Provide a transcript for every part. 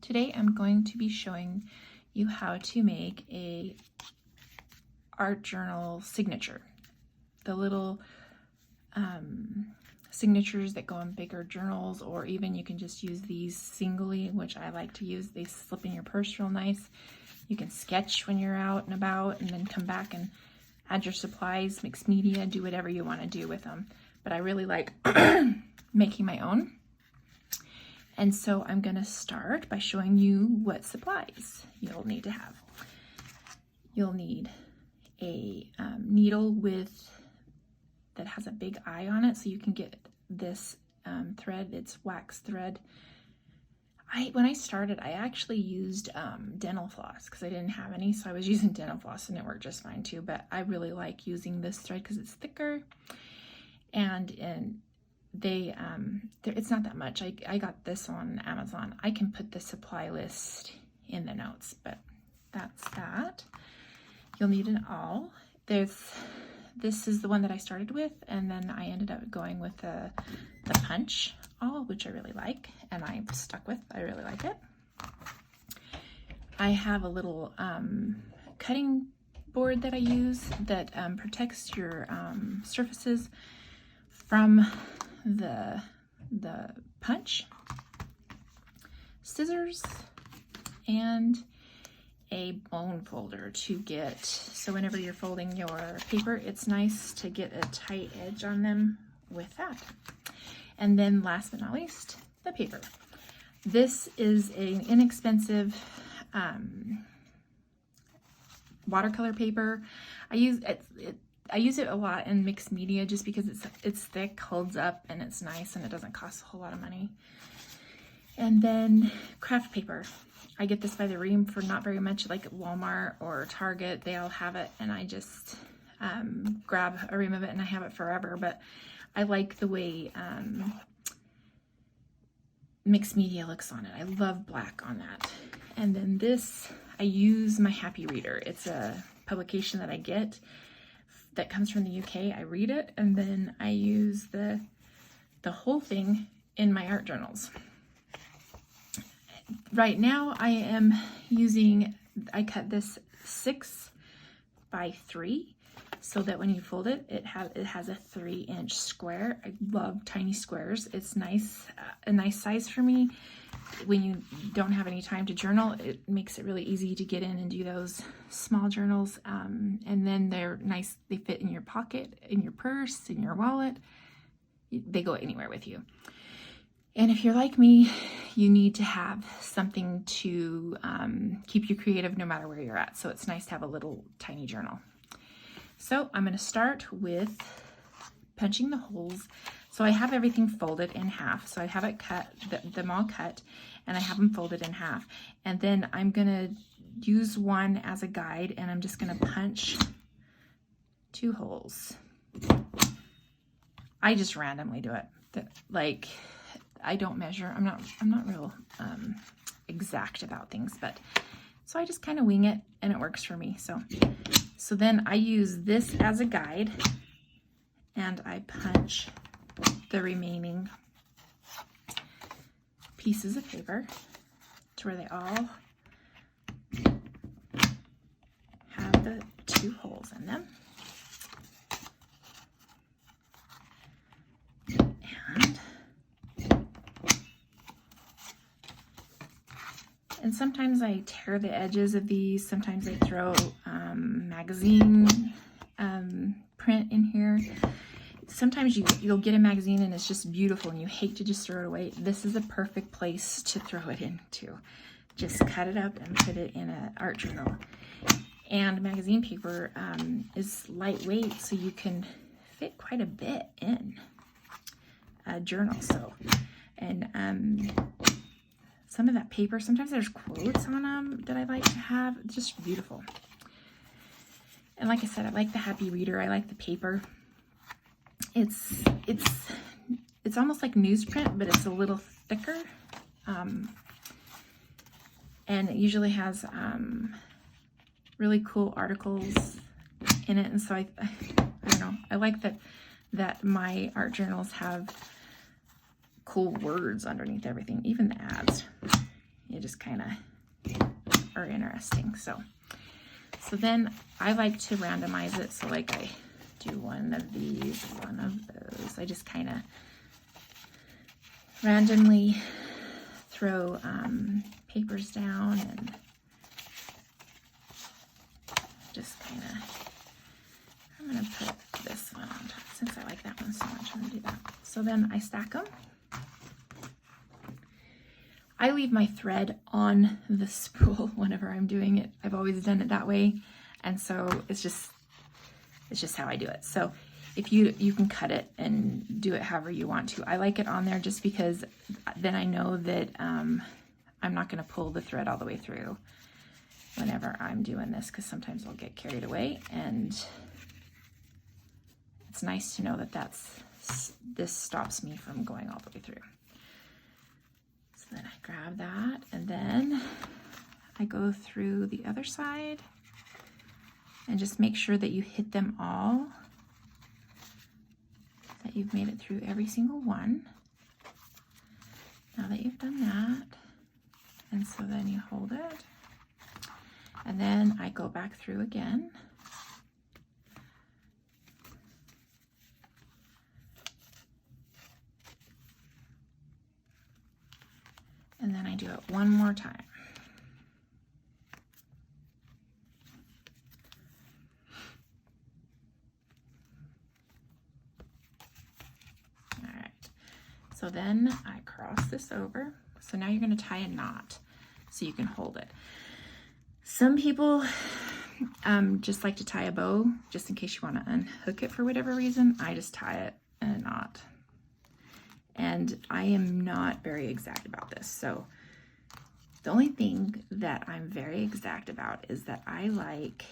Today I'm going to be showing you how to make a art journal signature. The little signatures that go in bigger journals, or even you can just use these singly, which I like to use. They slip in your purse real nice. You can sketch when you're out and about and then come back and add your supplies, mix media, do whatever you want to do with them. But I really like making my own. And so I'm going to start by showing you what supplies you'll need to have. You'll need a needle that has a big eye on it, so you can get this thread. It's wax thread. When I started, I actually used dental floss because I didn't have any, so I was using dental floss and it worked just fine too. But I really like using this thread because it's thicker, and it's not that much. I got this on Amazon. I can put the supply list in the notes, but that's that. You'll need an awl. This is the one that I started with, and then I ended up going with the punch awl, which I really like, and I'm stuck with. I really like it. I have a little cutting board that I use that protects your surfaces from the punch, scissors, and a bone folder to get, so whenever you're folding your paper, it's nice to get a tight edge on them with that. And then last but not least, the paper. This is an inexpensive watercolor paper. I use it a lot in mixed media just because it's thick, holds up, and it's nice, and it doesn't cost a whole lot of money. And then craft paper. I get this by the ream for not very much, like at Walmart or Target. They all have it, and I just grab a ream of it and I have it forever. But I like the way mixed media looks on it. I love black on that. And then this, I use my Happy Reader. It's a publication that I get that comes from the UK. I read it, and then I use the whole thing in my art journals. Right now I cut this 6 by 3 so that when you fold it, it has a 3-inch square. I love tiny squares. It's nice, a nice size for me. When you don't have any time to journal, it makes it really easy to get in and do those small journals. And then they're nice. They fit in your pocket, in your purse, in your wallet. They go anywhere with you. And if you're like me, you need to have something to keep you creative no matter where you're at. So it's nice to have a little tiny journal. So I'm going to start with punching the holes. So I have everything folded in half. So I have it cut, them all cut, and I have them folded in half. And then I'm going to use one as a guide, and I'm just going to punch 2 holes. I just randomly do it. Like, I don't measure. I'm not real exact about things, but so I just kind of wing it, and it works for me. So then I use this as a guide, and I punch the remaining pieces of paper to where they all have the 2 holes in them. And sometimes I tear the edges of these. Sometimes I throw magazine print in here. Sometimes you'll get a magazine and it's just beautiful and you hate to just throw it away. This is a perfect place to throw it into. Just cut it up and put it in an art journal. And magazine paper is lightweight, so you can fit quite a bit in a journal. Some of that paper, sometimes there's quotes on them that I like to have. It's just beautiful. And like I said, I like the Happy Reader. I like the paper. It's almost like newsprint, but it's a little thicker. And it usually has really cool articles in it. And so I don't know. I like that my art journals have cool words underneath everything, even the ads. just kind of are interesting. So then I like to randomize it. So like I do one of these, one of those. I just kind of randomly throw papers down and just kind of, I'm going to put this one on top since I like that one so much. I'm going to do that. So then I stack them. I leave my thread on the spool whenever I'm doing it. I've always done it that way. And so it's just how I do it. So if you can cut it and do it however you want to. I like it on there just because then I know that I'm not going to pull the thread all the way through whenever I'm doing this, because sometimes I'll get carried away, and it's nice to know that this stops me from going all the way through. So then I grab that, and then I go through the other side and just make sure that you hit them all, that you've made it through every single one. Now that you've done that, and so then you hold it, and then I go back through again. And then I do it one more time. All right, so then I cross this over. So now you're going to tie a knot so you can hold it. Some people just like to tie a bow just in case you want to unhook it for whatever reason. I just tie it in a knot. And I am not very exact about this. So the only thing that I'm very exact about is that I like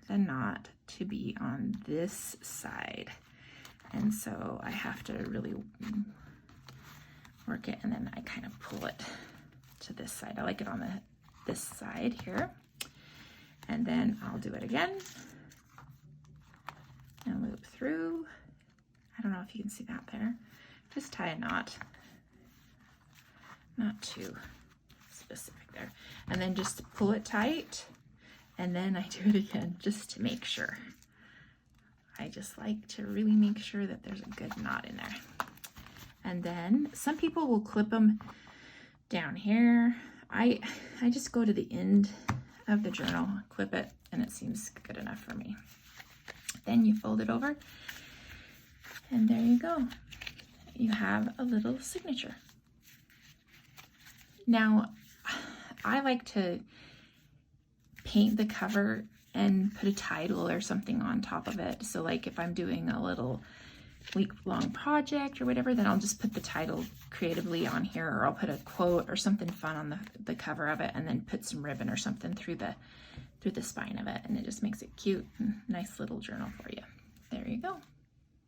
the knot to be on this side. And so I have to really work it, and then I kind of pull it to this side. I like it on this side here. And then I'll do it again and loop through. I don't know if you can see that there. Just tie a knot, not too specific there. And then just pull it tight, and then I do it again just to make sure. I just like to really make sure that there's a good knot in there. And then some people will clip them down here. I just go to the end of the journal, clip it, and it seems good enough for me. Then you fold it over, and there you go. You have a little signature. Now, I like to paint the cover and put a title or something on top of it. So like if I'm doing a little week-long project or whatever, then I'll just put the title creatively on here, or I'll put a quote or something fun on the cover of it, and then put some ribbon or something through the spine of it, and it just makes it cute and nice little journal for you. There you go.